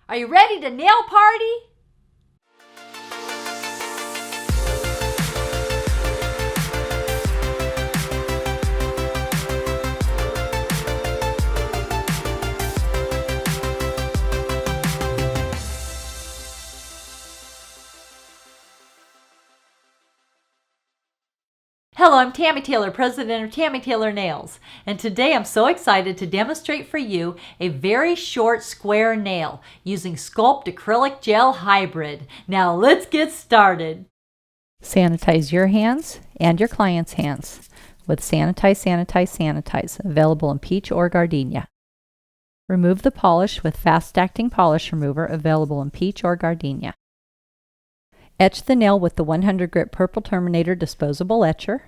Are you ready to nail party? Hello, I'm Tammy Taylor, president of Tammy Taylor Nails, and today I'm so excited to demonstrate for you a very short square nail using SCULPT Acrylic Gel Hybrid. Now let's get started. Sanitize your hands and your client's hands with Sanitize, Sanitize, Sanitize, available in peach or gardenia. Remove the polish with fast-acting polish remover, available in peach or gardenia. Etch the nail with the 100 grit Purple Terminator disposable etcher.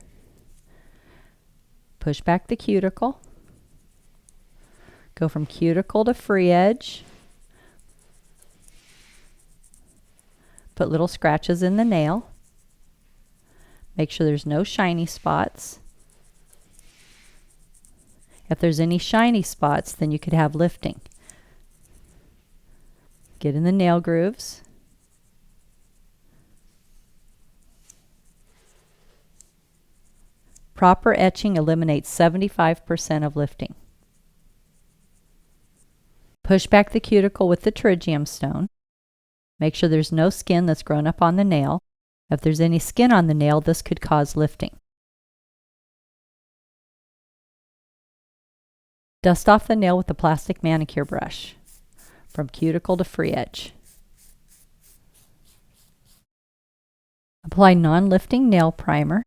Push back the cuticle. Go from cuticle to free edge. Put little scratches in the nail. Make sure there's no shiny spots. If there's any shiny spots, then you could have lifting. Get in the nail grooves. Proper etching eliminates 75% of lifting. Push back the cuticle with the pterygium stone. Make sure there's no skin that's grown up on the nail. If there's any skin on the nail, this could cause lifting. Dust off the nail with a plastic manicure brush from cuticle to free edge. Apply non-lifting nail primer.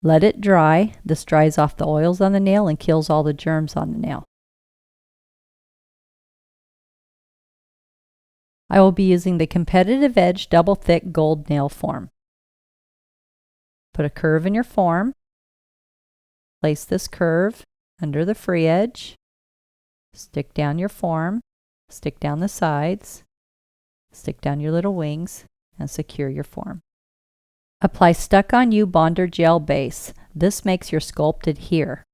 Let it dry. This dries off the oils on the nail and kills all the germs on the nail. I will be using the Competitive Edge Double Thick Gold Nail Form. Put a curve in your form. Place this curve under the free edge. Stick down your form. Stick down the sides. Stick down your little wings and secure your form. Apply Stuck-On You Bonder Gel Base. This makes your sculpt adhere.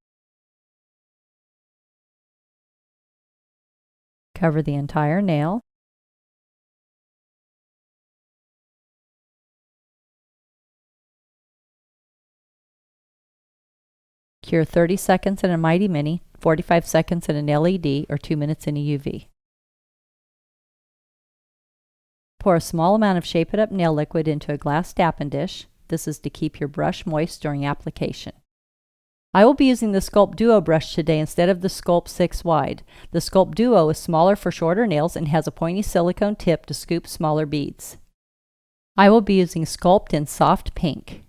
Cover the entire nail. Cure 30 seconds in a Mighty Mini, 45 seconds in an LED, or 2 minutes in a UV. Pour a small amount of Shape It Up nail liquid into a glass dapping dish. This is to keep your brush moist during application. I will be using the SCULPT Duo brush today instead of the SCULPT 6 Wide. The SCULPT Duo is smaller for shorter nails and has a pointy silicone tip to scoop smaller beads. I will be using SCULPT in Soft Pink.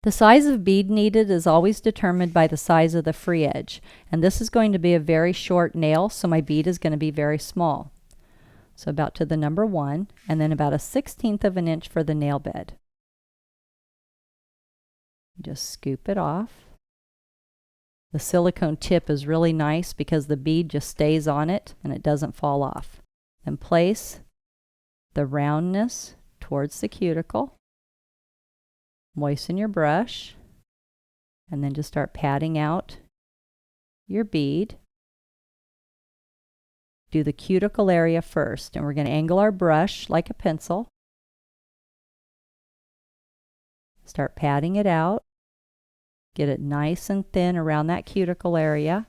The size of bead needed is always determined by the size of the free edge, and this is going to be a very short nail, so my bead is going to be very small. So about to the number 1, and then about a 1/16 of an inch for the nail bed. Just scoop it off. The silicone tip is really nice because the bead just stays on it and it doesn't fall off. Then place the roundness towards the cuticle. Moisten your brush, and then just start patting out your bead. Do the cuticle area first, and we're going to angle our brush like a pencil. Start patting it out. Get it nice and thin around that cuticle area.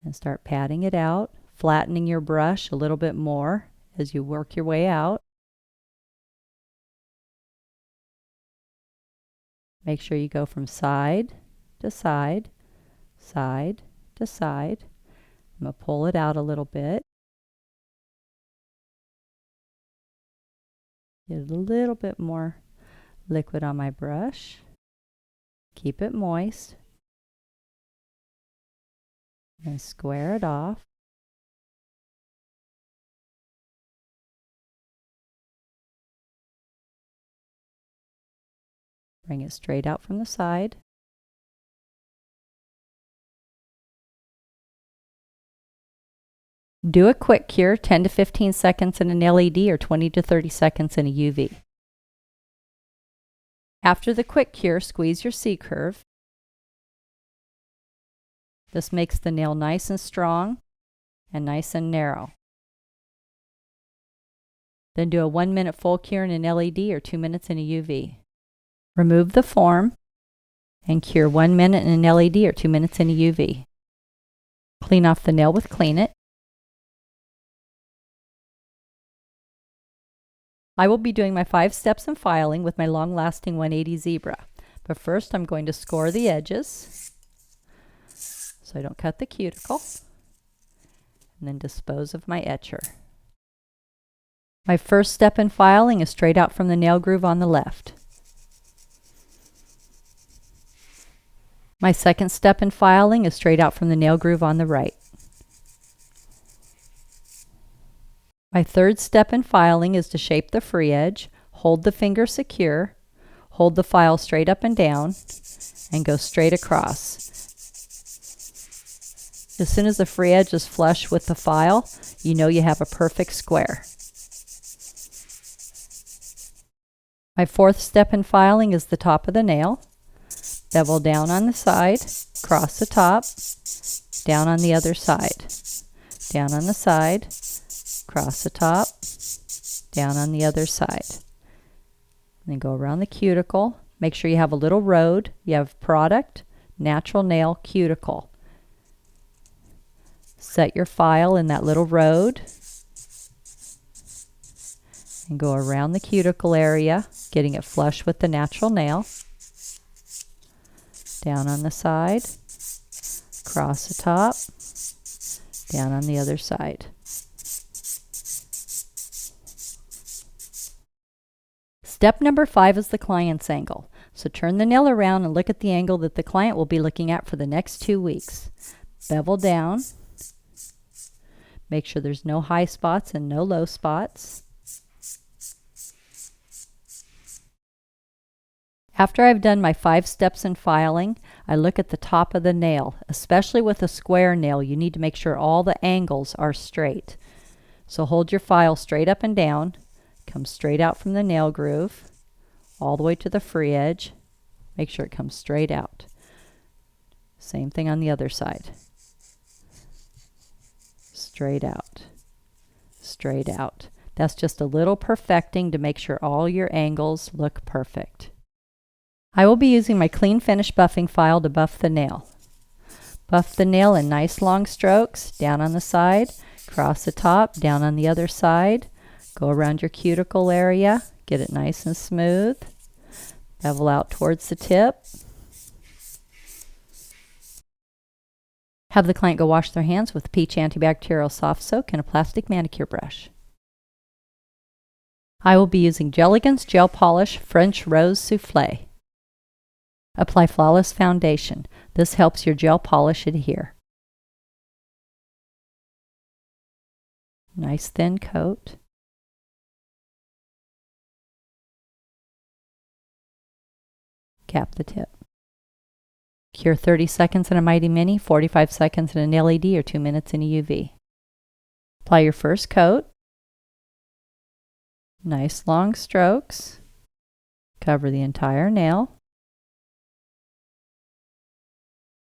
And start patting it out, flattening your brush a little bit more as you work your way out. Make sure you go from side to side, side to side. I'm going to pull it out a little bit. Get a little bit more liquid on my brush. Keep it moist. And square it off. Bring it straight out from the side. Do a quick cure, 10 to 15 seconds in an LED or 20 to 30 seconds in a UV. After the quick cure, squeeze your C-curve. This makes the nail nice and strong and nice and narrow. Then do a 1-minute full cure in an LED or 2 minutes in a UV. Remove the form and cure 1 minute in an LED or 2 minutes in a UV. Clean off the nail with Clean It. I will be doing my 5 steps in filing with my long-lasting 180 zebra. But first I'm going to score the edges so I don't cut the cuticle, and then dispose of my etcher. My first step in filing is straight out from the nail groove on the left. My second step in filing is straight out from the nail groove on the right. My third step in filing is to shape the free edge, hold the finger secure, hold the file straight up and down, and go straight across. As soon as the free edge is flush with the file, you know you have a perfect square. My fourth step in filing is the top of the nail. Bevel down on the side, cross the top, down on the other side, down on the side, cross the top, down on the other side. And then go around the cuticle. Make sure you have a little road. You have product, natural nail, cuticle. Set your file in that little road and go around the cuticle area, getting it flush with the natural nail. Down on the side, cross the top, down on the other side. Step number 5 is the client's angle. So turn the nail around and look at the angle that the client will be looking at for the next 2 weeks. Bevel down. Make sure there's no high spots and no low spots. After I've done my 5 steps in filing, I look at the top of the nail. Especially with a square nail, you need to make sure all the angles are straight. So hold your file straight up and down, come straight out from the nail groove, all the way to the free edge. Make sure it comes straight out. Same thing on the other side. Straight out, straight out. That's just a little perfecting to make sure all your angles look perfect. I will be using my clean finish buffing file to buff the nail. Buff the nail in nice long strokes, down on the side, cross the top, down on the other side, go around your cuticle area, get it nice and smooth, bevel out towards the tip. Have the client go wash their hands with Peach antibacterial soft soak and a plastic manicure brush. I will be using Jelligan's Gel Polish French Rose Soufflé. Apply flawless foundation. This helps your gel polish adhere. Nice thin coat. Cap the tip. Cure 30 seconds in a Mighty Mini, 45 seconds in an LED, or 2 minutes in a UV. Apply your first coat. Nice long strokes. Cover the entire nail.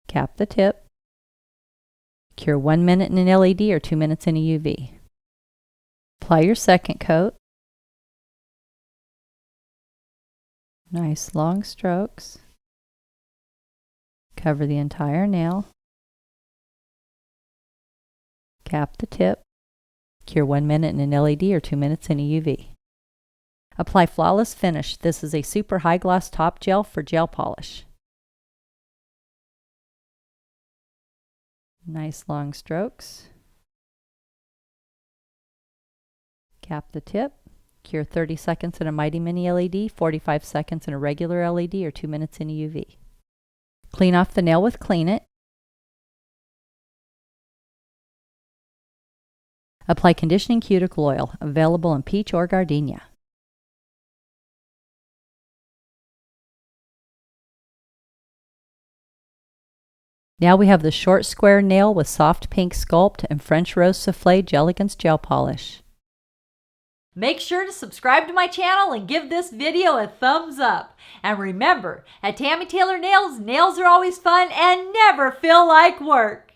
Cap the tip. Cure 1 minute in an LED or 2 minutes in a UV. Apply your second coat. Nice long strokes. Cover the entire nail. Cap the tip. Cure 1 minute in an LED or 2 minutes in a UV. Apply flawless finish. This is a super high gloss top gel for gel polish. Nice long strokes. Cap the tip. Cure 30 seconds in a Mighty Mini LED, 45 seconds in a regular LED, or 2 minutes in a UV. Clean off the nail with Clean It. Apply conditioning cuticle oil, available in peach or gardenia. Now we have the short square nail with soft pink sculpt and French Rose Soufflé Jelligan's Gel Polish. Make sure to subscribe to my channel and give this video a thumbs up. And remember, at Tammy Taylor Nails, nails are always fun and never feel like work.